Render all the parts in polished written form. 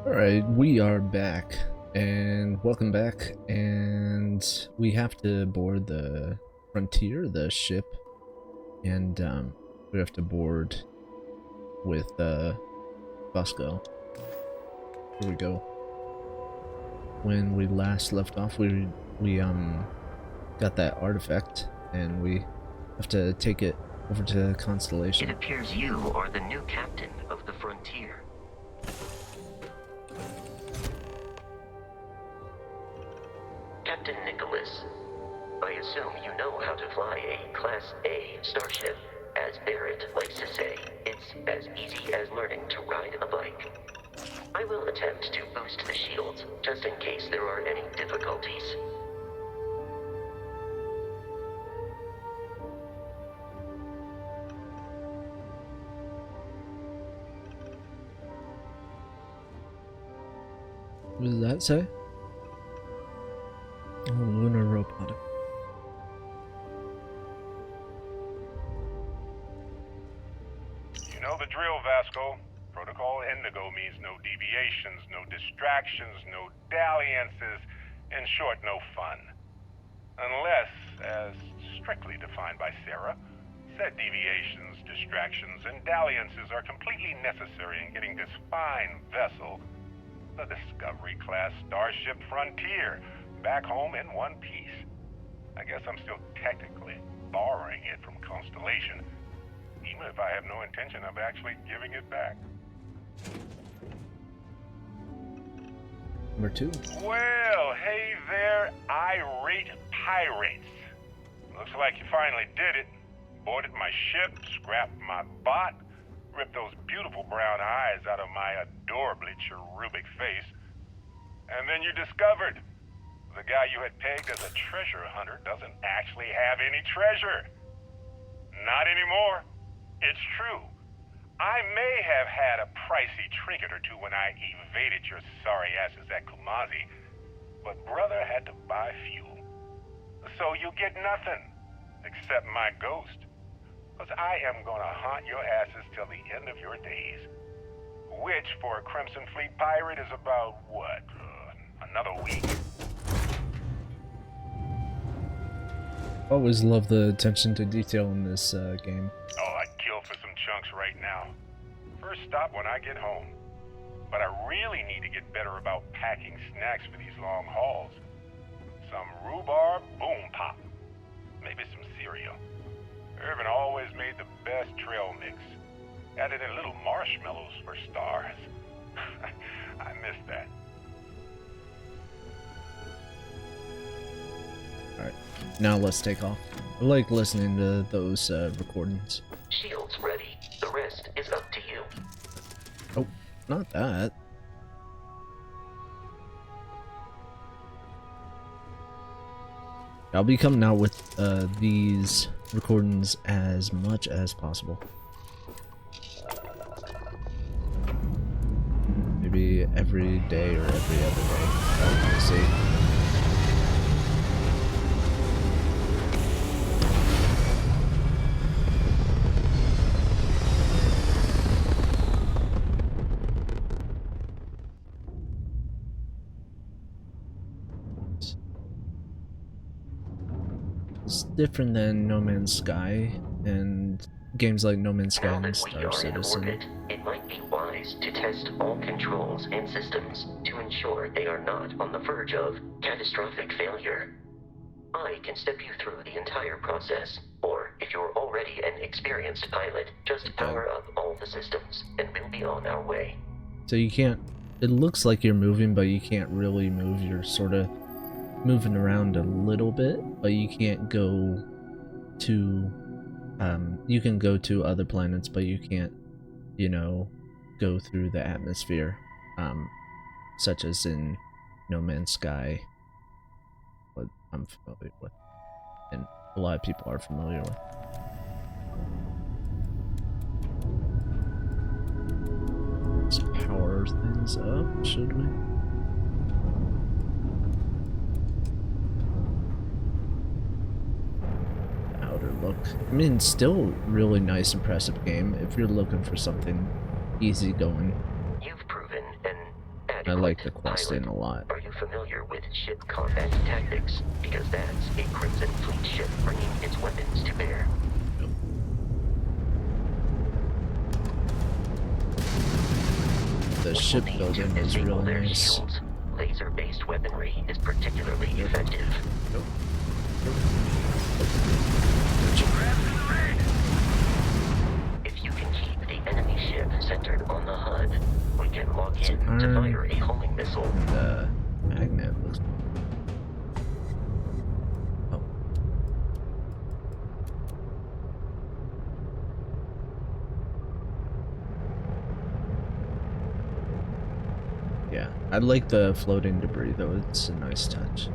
Alright, we are back, and welcome back, and we have to board the Frontier, the ship, and we have to board with Bosco. Here we go. When we last left off, we got that artifact, and we have to take it over to Constellation. It appears you are the new captain of the Frontier. Captain Nicholas, I assume you know how to fly a Class A starship. As Barrett likes to say, it's as easy as learning to ride a bike. I will attempt to boost the shields, just in case there are any difficulties. What does that say? Oh, lunar robotic. You know the drill, Vasco. Protocol Indigo means no deviations, no distractions, no dalliances, in short, no fun. Unless, as strictly defined by Sarah, said deviations, distractions, and dalliances are completely necessary in getting this fine vessel, the Discovery-class Starship Frontier, back home in one piece. I guess I'm still technically borrowing it from Constellation, even if I have no intention of actually giving it back. Number 2. Well, hey there, irate pirates. Looks like you finally did it. Boarded my ship, scrapped my bot, ripped those beautiful brown eyes out of my adorably cherubic face. And then you discovered the guy you had pegged as a treasure hunter doesn't actually have any treasure. Not anymore. It's true. I may have had a pricey trinket or two when I evaded your sorry asses at Kumazi, but brother had to buy fuel. So you get nothing, except my ghost. Because I am gonna haunt your asses till the end of your days. Which, for a Crimson Fleet pirate, is about, what, another week? Always love the attention to detail in this game. Oh, I'd kill for some chunks right now. First stop when I get home. But I really need to get better about packing snacks for these long hauls. Some rhubarb boom pop. Maybe some cereal. Irvin always made the best trail mix. Added in little marshmallows for stars. I miss that. Alright, now let's take off. I like listening to those recordings. Shields ready. The rest is up to you. Oh, not that. I'll be coming out with these recordings as much as possible. Maybe every day or every other day. We'll see. It's different than No Man's Sky and games like No Man's Sky Now and that we Star are in Citizen. orbit, it might be wise to test all controls and systems to ensure they are not on the verge of catastrophic failure. I can step you through the entire process, or if you're already an experienced pilot, just power up all the systems, and we'll be on our way. So you can't, it looks like you're moving, but you can't really move. You're sort of moving around a little bit, but you can't go to, you can go to other planets, but you can't, you know, go through the atmosphere, such as in No Man's Sky, what I'm familiar with, and a lot of people are familiar with. Let's power things up, should we? Outer look. I mean, still really nice, impressive game if you're looking for something easy going. You've proven an adequate. I like the questing Pilot, a lot. are you familiar with ship combat tactics? Because that's a Crimson Fleet ship bringing its weapons to bear. The shipbuilding is real nice. Shields. Laser-based weaponry is particularly effective. If you can keep the enemy ship centered on the HUD, we can log in to fire a homing missile. The magnet looks. Oh. Yeah, I like the floating debris though. It's a nice touch.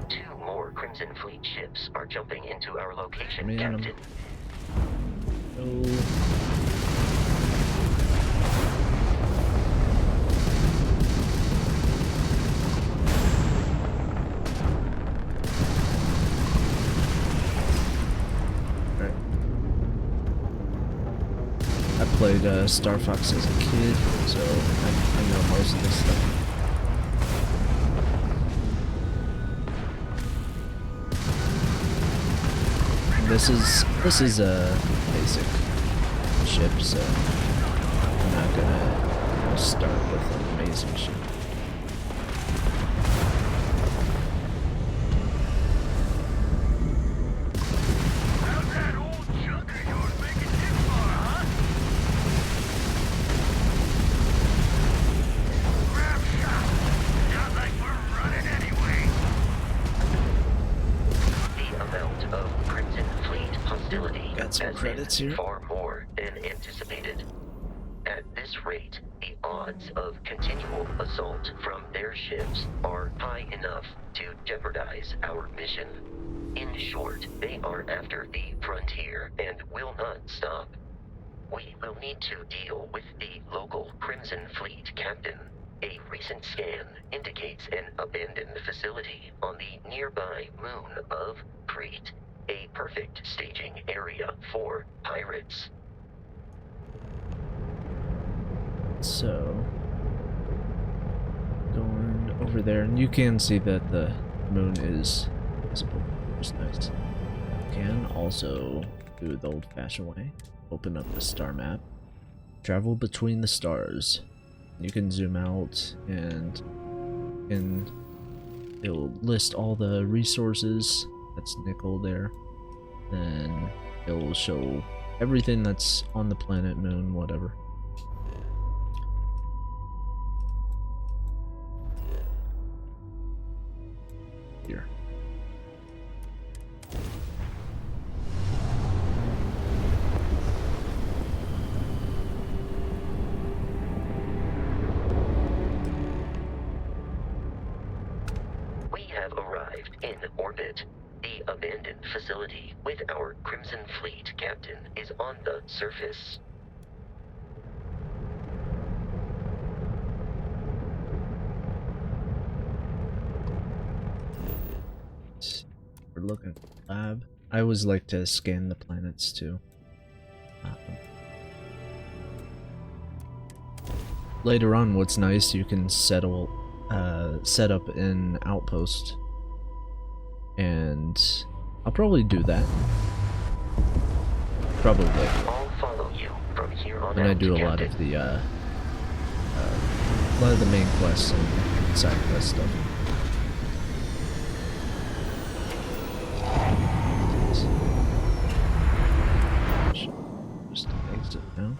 Two more Crimson Fleet ships are jumping into our location, Man, Captain. I played Star Fox as a kid, so I know most of this stuff. This is a basic ship, so I'm not gonna start with an amazing ship. Credits here. Far more than anticipated. At this rate, the odds of continual assault from their ships are high enough to jeopardize our mission. In short, they are after the frontier and will not stop. We will need to deal with the local Crimson Fleet captain. A recent scan indicates an abandoned facility on the nearby moon of Kreet. A perfect staging area for pirates. So, going over there, and you can see that the moon is visible, which is nice. You can also do the old-fashioned way, open up the star map, travel between the stars. You can zoom out and it'll list all the resources. That's nickel there. Then it will show everything that's on the planet, moon, whatever. Here. We have arrived in orbit. The abandoned facility with our Crimson Fleet captain is on the surface. We're looking for the lab. I always like to scan the planets too. Later on, what's nice, you can set up an outpost. And I'll probably do that. Probably. I'll follow you from here on And out, I do a lot of the main quests and side quest stuff. Just exit now.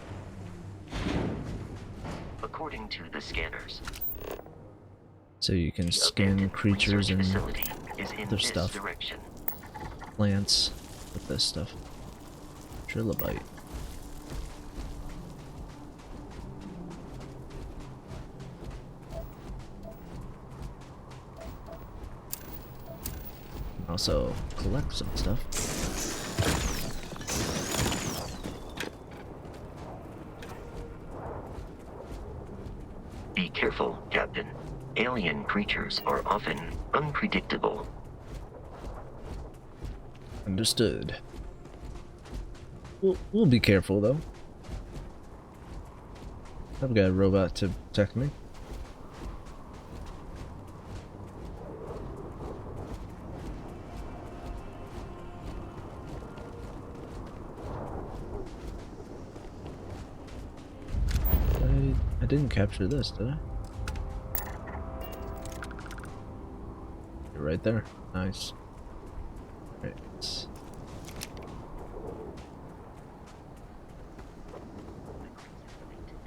According to the scanners, So you can the scan abandoned creatures research and facility is in other this stuff. direction. Plants with this stuff. Trilobite. Also collect some stuff. Be careful, Captain. Alien creatures are often unpredictable. Understood. We'll be careful though. I've got a robot to protect me. I didn't capture this, did I? You're right there. Nice. Right. Is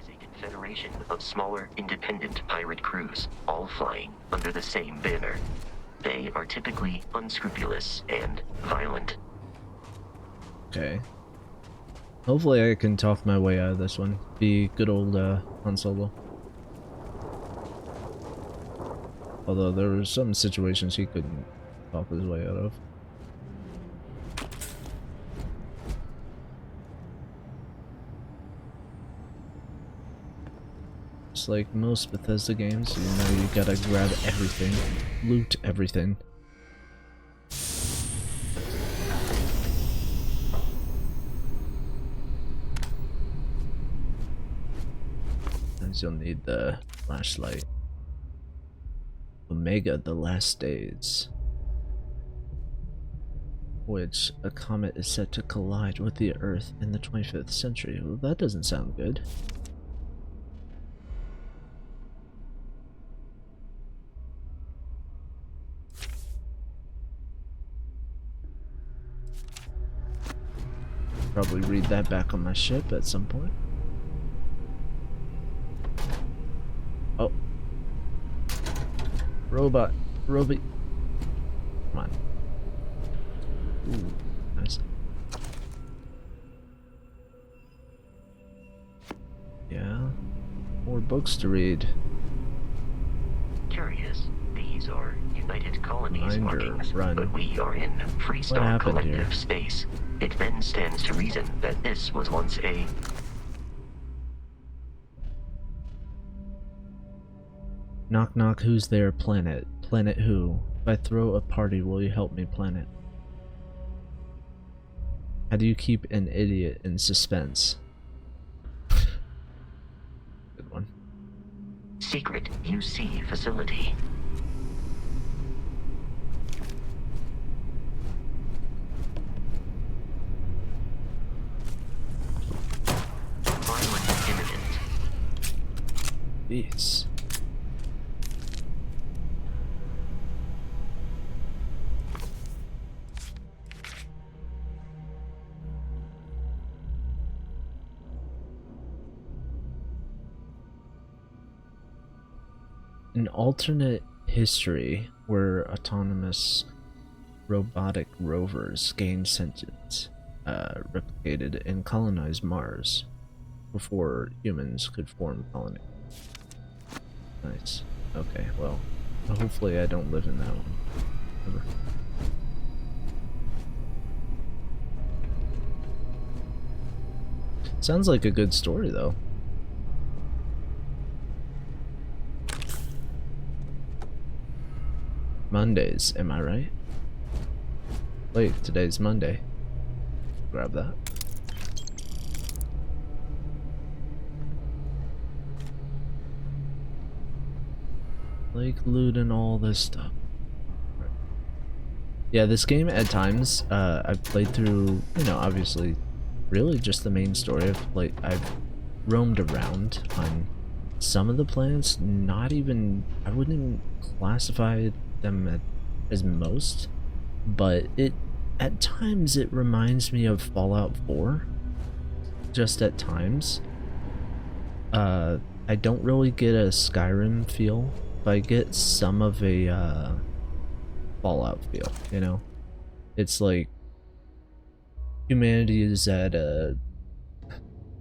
a confederation of smaller, independent pirate crews, all flying under the same banner. They are typically unscrupulous and violent. Okay. Hopefully I can talk my way out of this one. Be good old Han Solo. Although there were some situations he couldn't talk his way out of. Just like most Bethesda games, you know, you gotta grab everything, loot everything. You'll need the flashlight. Omega, the last days. Which a comet is set to collide with the Earth in the 25th century. Well, that doesn't sound good. Probably read that back on my ship at some point. Oh. Robot. Come on. Ooh, nice. Yeah. More books to read. Curious. These are United Colonies Reminder, markings, run. but we are in Freestar happened Collective here? space. It then stands to reason that this was once a... Knock knock, who's there? Planet. Planet who? If I throw a party, will you help me, planet? How do you keep an idiot in suspense? Good one. secret UC facility. Violence imminent. Jeez. An alternate history where autonomous robotic rovers gained sentience, replicated and colonized Mars before humans could form colony. Nice. Okay, well, hopefully I don't live in that one ever. Sounds like a good story though. Mondays, am I right? Wait, today's Monday. Grab that. Like loot and all this stuff. Yeah, this game at times, I've played through, you know, obviously, really just the main story. I've roamed around on some of the planets, not even, I wouldn't even classify them as most, but at times it reminds me of Fallout 4, just at times. I don't really get a Skyrim feel, but I get some of a Fallout feel, you know? It's like humanity is at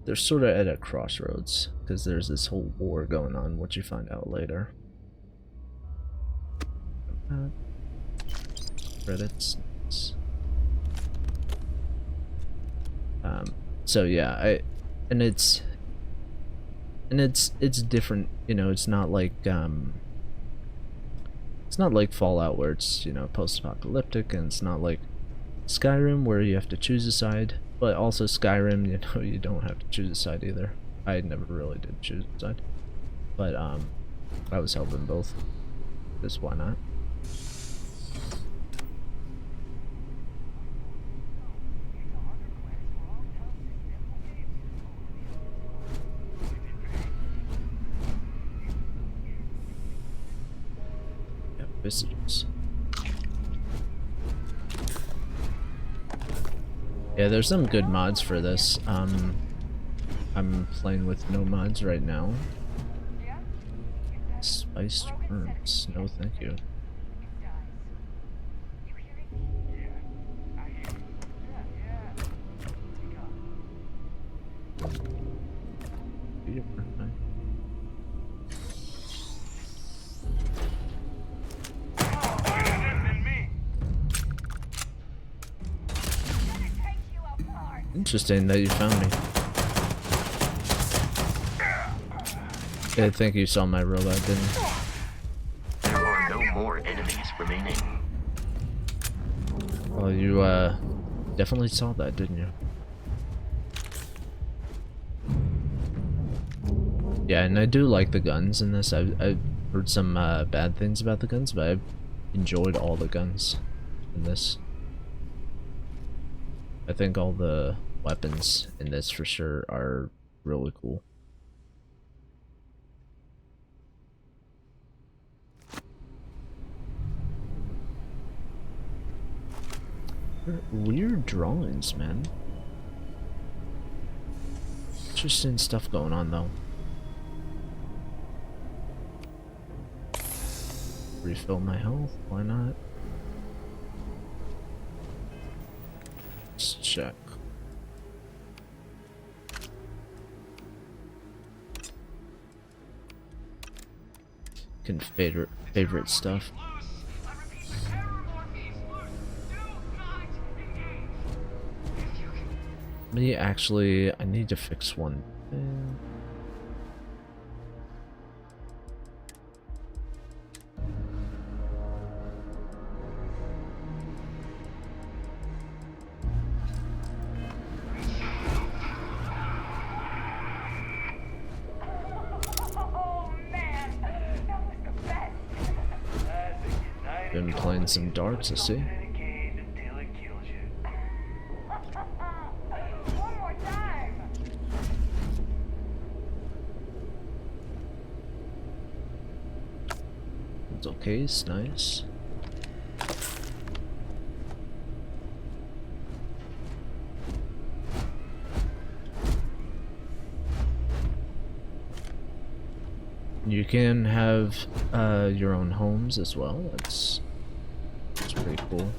they're sort of at a crossroads, because there's this whole war going on, which you find out later. Credits. So yeah, it's different, you know. It's not like Fallout where it's, you know, post-apocalyptic, and it's not like Skyrim, where you have to choose a side, but also Skyrim, you know, you don't have to choose a side either. I never really did choose a side, but I was helping both. Just why not? Yep, visitors. Yeah, there's some good mods for this. I'm playing with no mods right now. Spiced worms. No, thank you. Interesting that you found me. I think you saw my robot, didn't you? There are no more enemies remaining. Well, you definitely saw that, didn't you? Yeah, and I do like the guns in this. I've heard some bad things about the guns, but I've enjoyed all the guns in this. I think all the weapons in this for sure are really cool. Weird drawings, man. Interesting stuff going on though. Refill my health, why not? Let's check. Can favorite stuff. Me actually, I need to fix one thing. Been playing some darts, I see. It's okay, it's nice. You can have your own homes as well. That's pretty cool.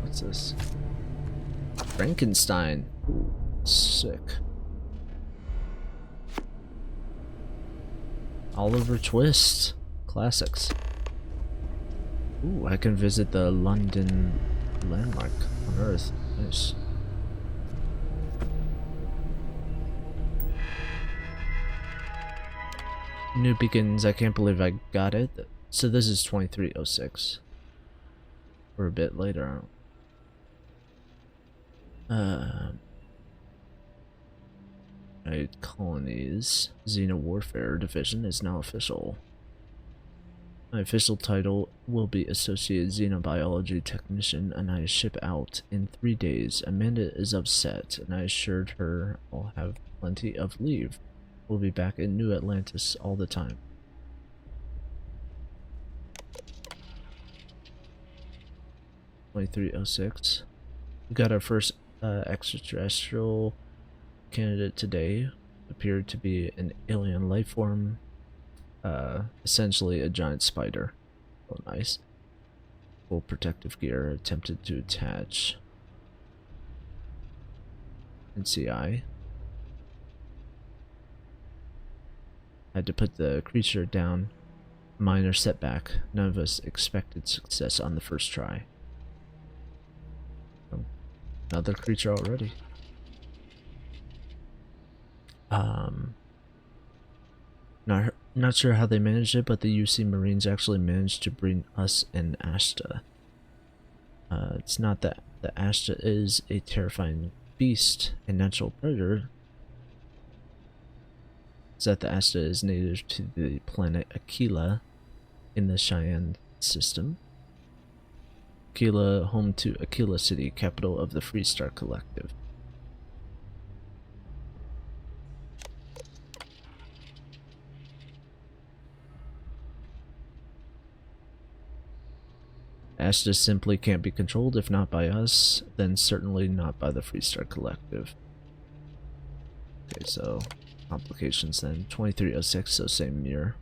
What's this? Frankenstein. Ooh, sick. Oliver Twist. Classics. Ooh, I can visit the London landmark on Earth. Nice. New Beacons, I can't believe I got it. So this is 2306. We're a bit later. United Colonies Xeno Warfare Division is now official. My official title will be Associate Xenobiology Technician, and I ship out in 3 days. Amanda is upset, and I assured her I'll have plenty of leave. We'll be back in New Atlantis all the time. (2306). We got our first extraterrestrial candidate today. Appeared to be an alien life form, essentially a giant spider. Oh, nice. Full protective gear. Attempted to attach. NCI. Had to put the creature down minor setback. None of us expected success on the first try. Another creature already. Not sure how they managed it, but the UC Marines actually managed to bring us an Ashta. It's not that the Ashta is a terrifying beast and natural predator. It's that the Ashta is native to the planet Aquila in the Cheyenne system. Aquila, home to Aquila City, capital of the Freestar Collective. Ashta simply can't be controlled. If not by us, then certainly not by the Freestar Collective. Okay, so complications then. 2306, so same year.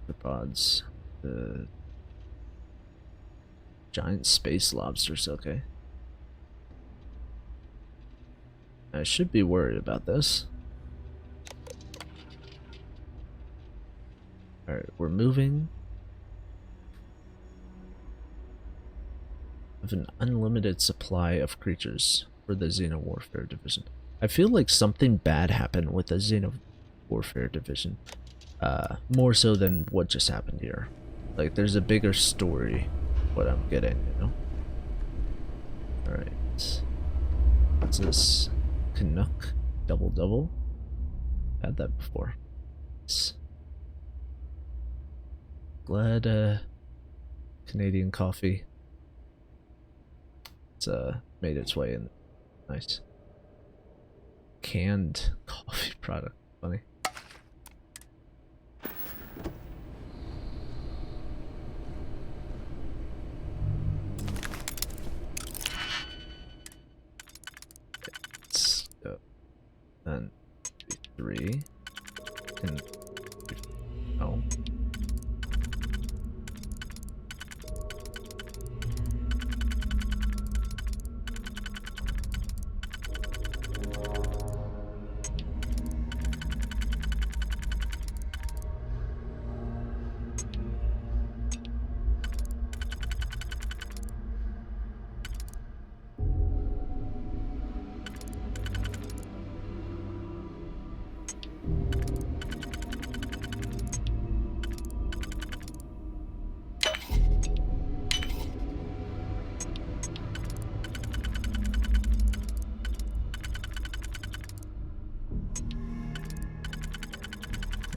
The pods. The giant space lobsters, okay. I should be worried about this. Alright, we're moving. We have an unlimited supply of creatures for the Xeno Warfare Division. I feel like something bad happened with the Xeno Warfare Division. More so than what just happened here. Like, there's a bigger story, what I'm getting, you know? Alright. What's this? Canuck double. Had that before. Glad Canadian coffee. It's made its way in. Nice. Canned coffee product. Funny. Then 3 and oh.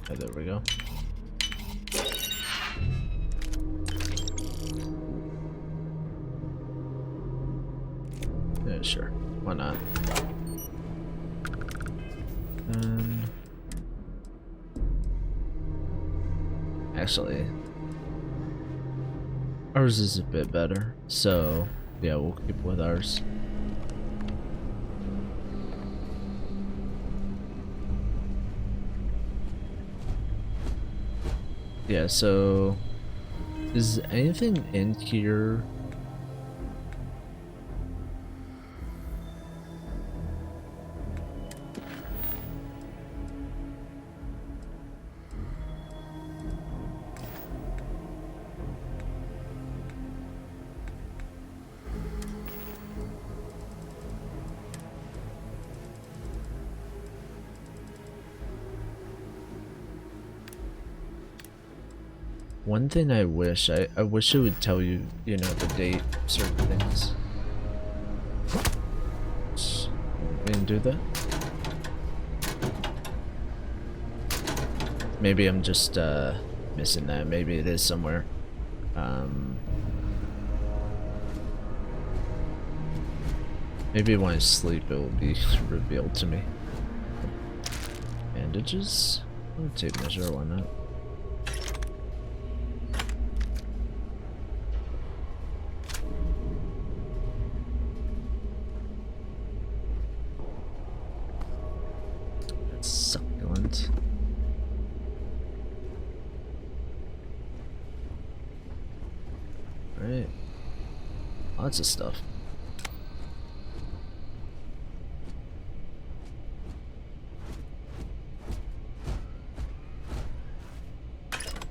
Oh, there we go. Yeah, sure. Why not? And actually, ours is a bit better, so yeah, we'll keep with ours. Yeah, so is anything in here? One thing I wish it would tell you, you know, the date, certain things. We didn't do that? Maybe I'm just missing that. Maybe it is somewhere. Maybe when I sleep it will be revealed to me. Bandages? I'll take measure, why not? Succulent. Right. lots of stuff.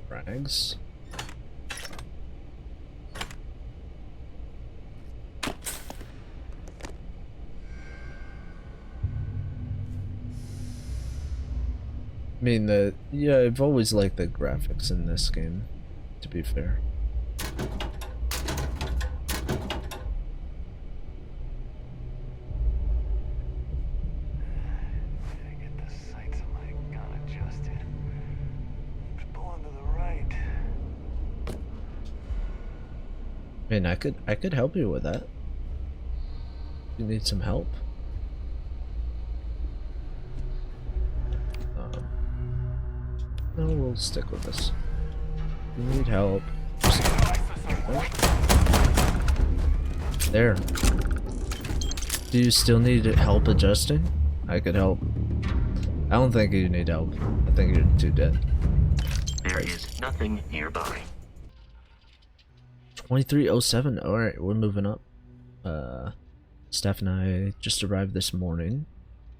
Frags. I mean, yeah, I've always liked the graphics in this game, to be fair. I mean, I could help you with that. You need some help? No, we'll stick with this. You need help. There. Do you still need help adjusting? I could help. I don't think you need help. I think you're too dead. There is nothing nearby. 2307. Alright, we're moving up. Steph and I just arrived this morning.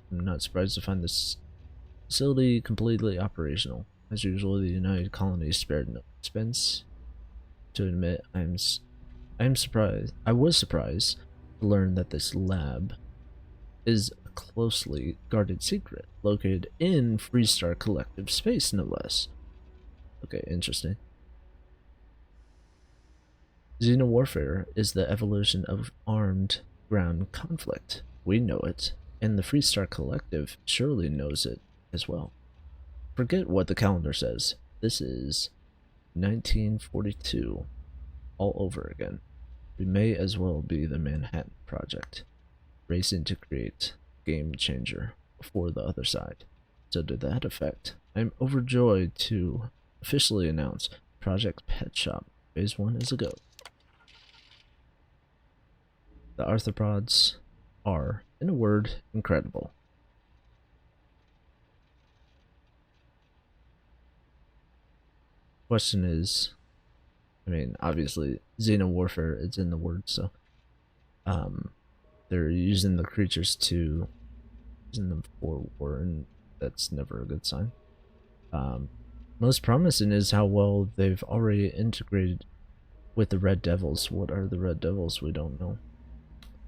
I'm not surprised to find this facility completely operational. As usual, the United Colonies spared no expense. To admit, I am surprised. I was surprised to learn that this lab is a closely guarded secret located in Freestar Collective space, no less. Okay, interesting. Xenowarfare is the evolution of armed ground conflict. We know it, and the Freestar Collective surely knows it as well. Forget what the calendar says. This is 1942 all over again. We may as well be the Manhattan Project, racing to create game changer for the other side. So to that effect, I'm overjoyed to officially announce Project Pet Shop Phase 1 is a go. The arthropods are, in a word, incredible. Question is, I mean, obviously, Xenowarfare is in the word, so they're using the creatures to using them for war, and that's never a good sign. Most promising is how well they've already integrated with the Red Devils. What are the Red Devils? We don't know.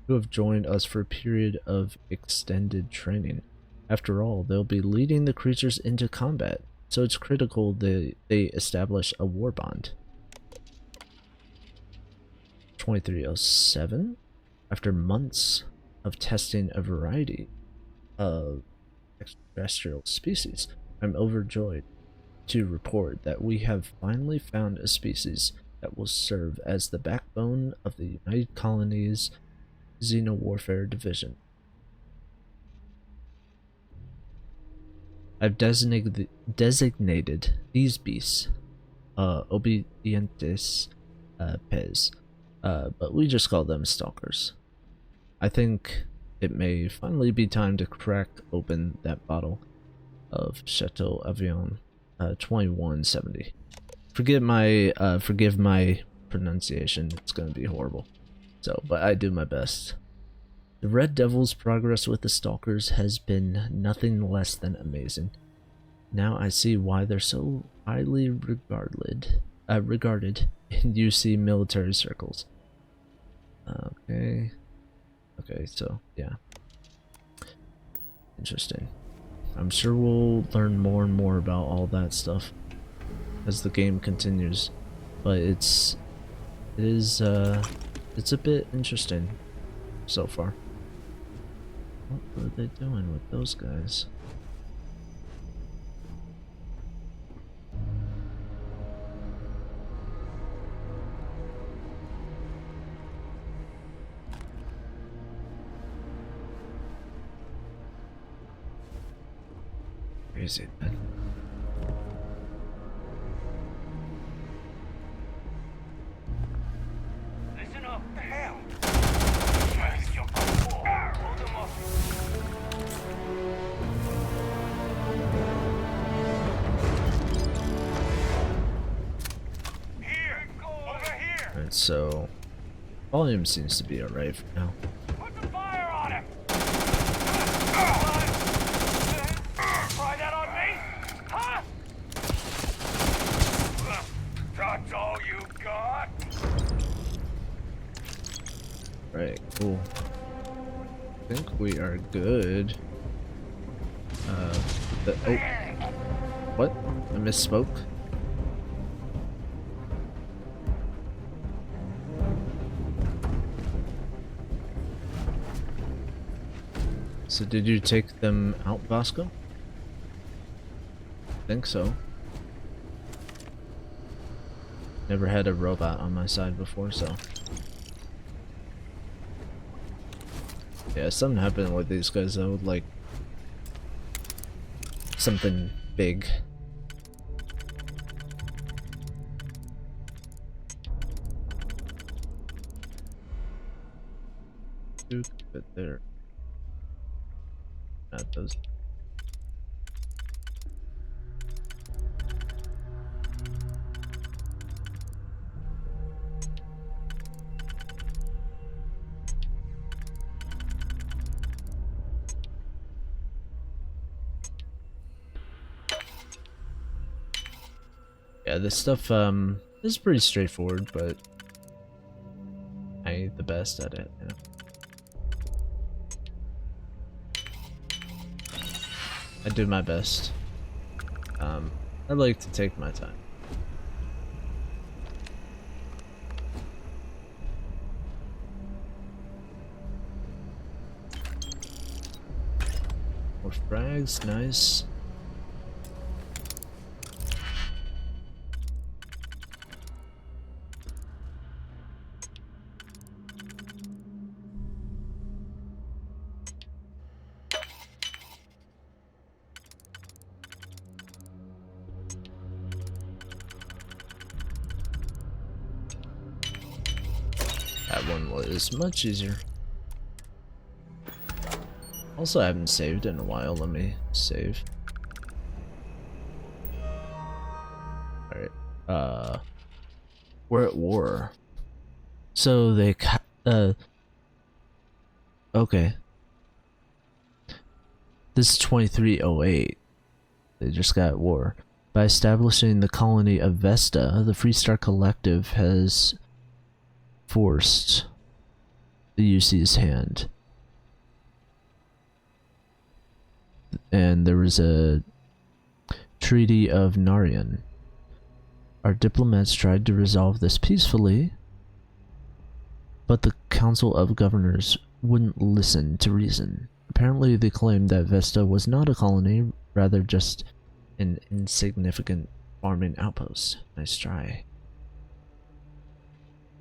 Who have joined us for a period of extended training. After all, they'll be leading the creatures into combat, so it's critical they establish a war bond. 2307. After months of testing a variety of extraterrestrial species, I'm overjoyed to report that we have finally found a species that will serve as the backbone of the United Colonies Xenowarfare Division. I've designated these beasts Obedientes Pez, but we just call them stalkers. I think it may finally be time to crack open that bottle of Chateau Avion 2170. Forgive my pronunciation, it's gonna be horrible. So, but I do my best. The Red Devil's progress with the Stalkers has been nothing less than amazing. Now I see why they're so highly regarded in UC military circles. Okay, so yeah, interesting. I'm sure we'll learn more and more about all that stuff as the game continues, but it's a bit interesting so far. What were they doing with those guys? Where is it then? Listen up. The hell? Alright, so Volume seems to be alright for now. Put the fire on him! Try that on me? Huh? That's all you got? Right, cool. I think we are good. Oh. What? I misspoke? So did you take them out, Vasco? Think so. Never had a robot on my side before, so. Yeah, something happened with these guys though, like something big. Dude, but there. Not those. Yeah, this stuff is pretty straightforward, but I ain't the best at it. Yeah. I do my best. I like to take my time. More frags, nice. That one was much easier. Also, I haven't saved in a while. Let me save. Alright. We're at war. So they okay. This is 2308. They just got at war. By establishing the colony of Vesta, the Freestar Collective has forced the UC's hand. And there was a Treaty of Narian. Our diplomats tried to resolve this peacefully, but the Council of Governors wouldn't listen to reason. Apparently they claimed that Vesta was not a colony, rather just an insignificant farming outpost. Nice try.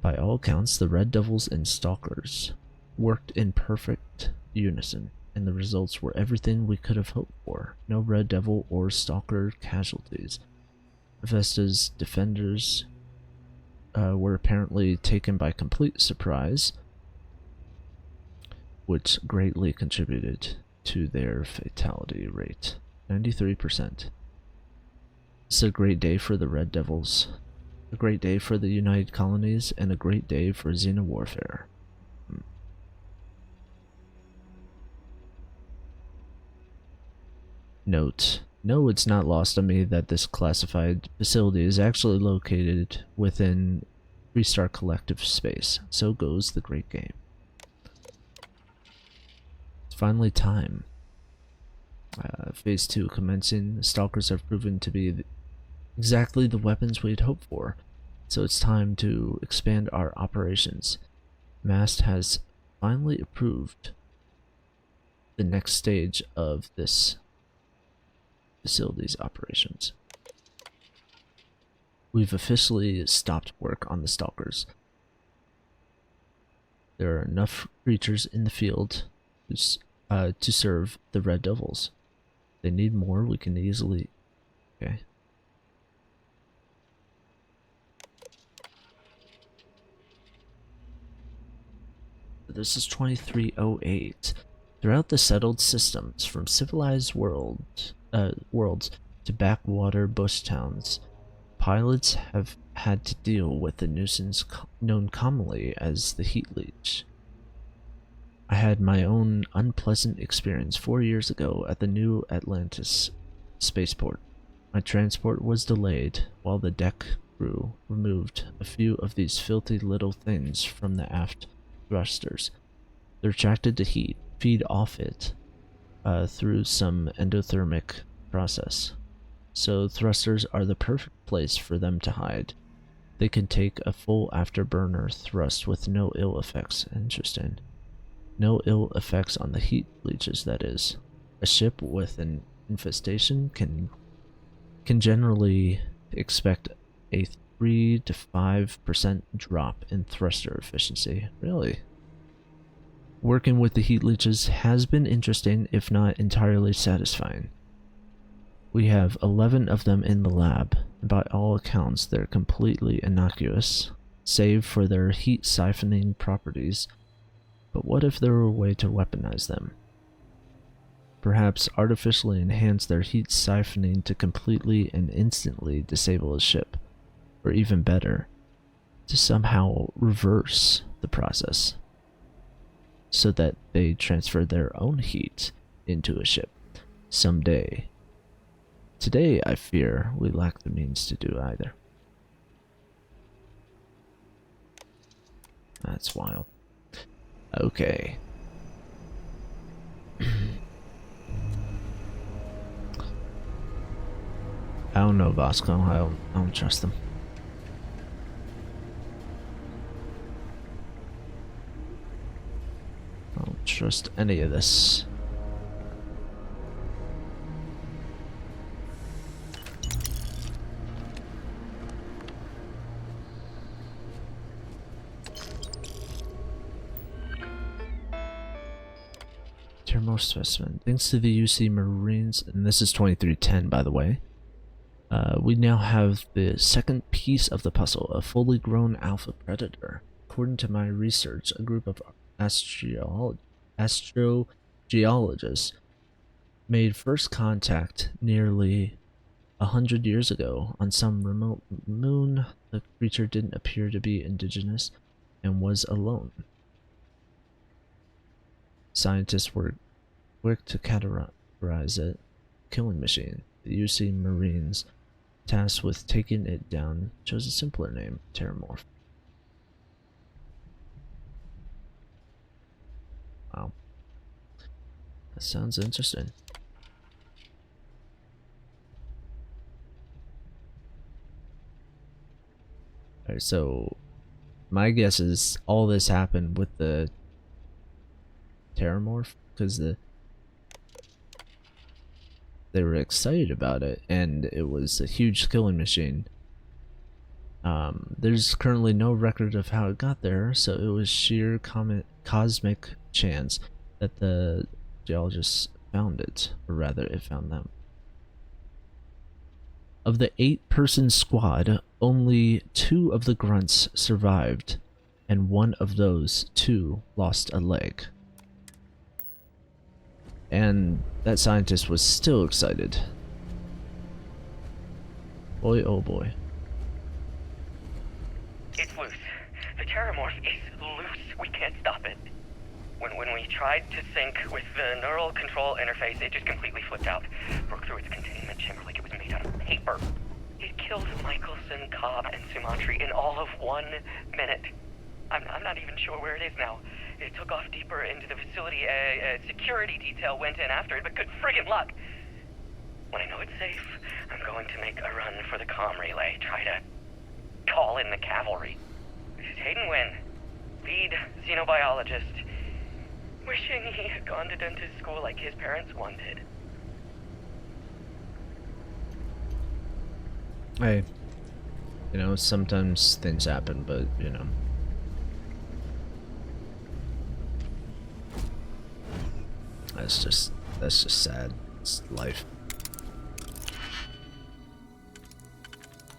By all accounts, the Red Devils and Stalkers worked in perfect unison, and the results were everything we could have hoped for. No Red Devil or Stalker casualties. Vesta's defenders were apparently taken by complete surprise, which greatly contributed to their fatality rate. 93%. It's a great day for the Red Devils, a great day for the United Colonies, and a great day for Xena warfare. Note: no, it's not lost on me that this classified facility is actually located within Freestar Collective space. So goes the great game. It's finally time. Phase 2 commencing. The Stalkers have proven to be exactly the weapons we'd hoped for, so it's time to expand our operations. MAST has finally approved the next stage of this facility's operations. We've officially stopped work on the Stalkers. There are enough creatures in the field to serve the Red Devils. If they need more, we can easily... Okay. This is 2308. Throughout the settled systems, from civilized worlds to backwater bush towns, pilots have had to deal with the nuisance known commonly as the heat leech. I had my own unpleasant experience 4 years ago at the New Atlantis spaceport. My transport was delayed while the deck crew removed a few of these filthy little things from the aft thrusters. They're attracted to heat, feed off it through some endothermic process. So thrusters are the perfect place for them to hide. They can take a full afterburner thrust with no ill effects. Interesting. No ill effects on the heat leeches, that is. A ship with an infestation can generally expect a 3 to 5% drop in thruster efficiency. Really? Working with the heat leeches has been interesting, if not entirely satisfying. We have 11 of them in the lab, and by all accounts they're completely innocuous, save for their heat siphoning properties. But what if there were a way to weaponize them? Perhaps artificially enhance their heat siphoning to completely and instantly disable a ship, or even better, to somehow reverse the process, so that they transfer their own heat into a ship someday. Today, I fear, we lack the means to do either. That's wild. Okay. I don't know, Vasco. I don't trust them. I don't trust any of this. Thermal specimen. Thanks to the UC Marines, and this is 2310 by the way, we now have the second piece of the puzzle, a fully grown alpha predator. According to my research, a group of astrogeologists made first contact nearly 100 years ago on some remote moon. The creature didn't appear to be indigenous and was alone. Scientists were quick to categorize it. Killing machine. The UC Marines, tasked with taking it down, chose a simpler name, Terramorph. Wow. That sounds interesting. Alright, so my guess is all this happened with the Terramorph because they were excited about it and it was a huge killing machine. There's currently no record of how it got there, so it was sheer cosmic chance that the geologists found it, or rather it found them. Of the 8-person squad, only 2 of the grunts survived, and 1 of those 2 lost a leg. And that scientist was still excited. Boy, oh boy. It's loose. The Terramorph is loose. We can't stop it. When we tried to sync with the neural control interface, it just completely flipped out. Broke through its containment chamber like it was made out of paper. It killed Michelson, Cobb, and Sumantri in all of 1 minute. I'm not even sure where it is now. It took off deeper into the facility. A security detail went in after it, but good friggin' luck. When I know it's safe, I'm going to make a run for the comm relay. Try to call in the cavalry. This is Hayden Wynn, lead xenobiologist. Wishing he had gone to dentist school like his parents wanted. Hey, you know, sometimes things happen, but, you know. That's just sad. It's life.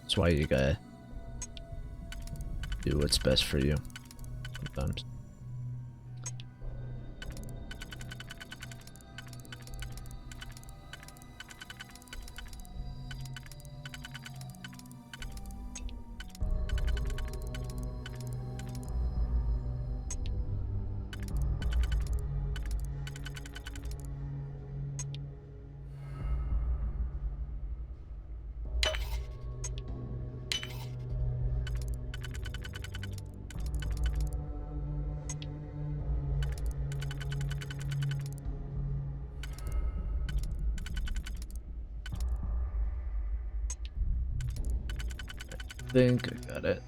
That's why you gotta do what's best for you sometimes. think I got it.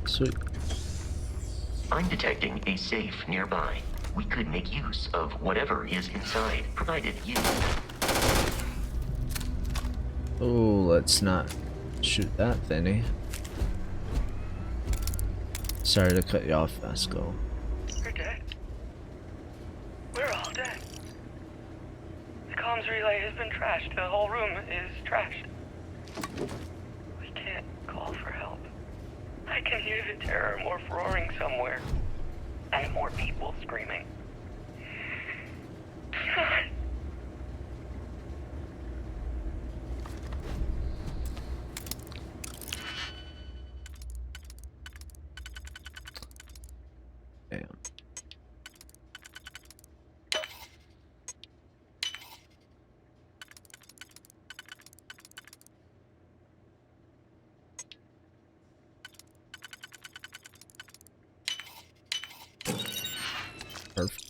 Sweet. I'm detecting a safe nearby. We could make use of whatever is inside, provided you... Oh, let's not shoot that thingy. Sorry to cut you off, Vasco. We're dead. We're all dead. The comms relay has been trashed. The whole room is trashed. We can't call for help. I can hear the terror morph roaring somewhere. And more people screaming. Damn. Perfect.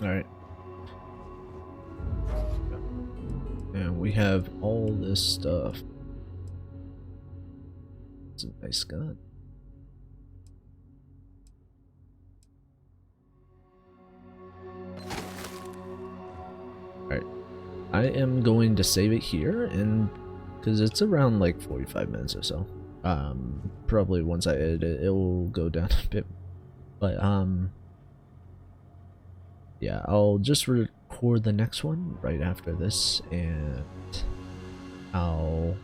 Alright. And we have all this stuff. It's a nice gun. Alright. I am going to save it here, and because it's around like 45 minutes or so. Probably once I edit it, it will go down a bit. But yeah, I'll just record the next one right after this, and I'll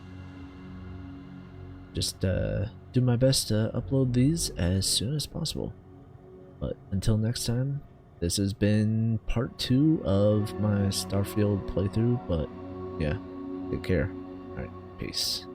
just do my best to upload these as soon as possible. But until next time, this has been part 2 of my Starfield playthrough, but yeah, take care. Alright, peace.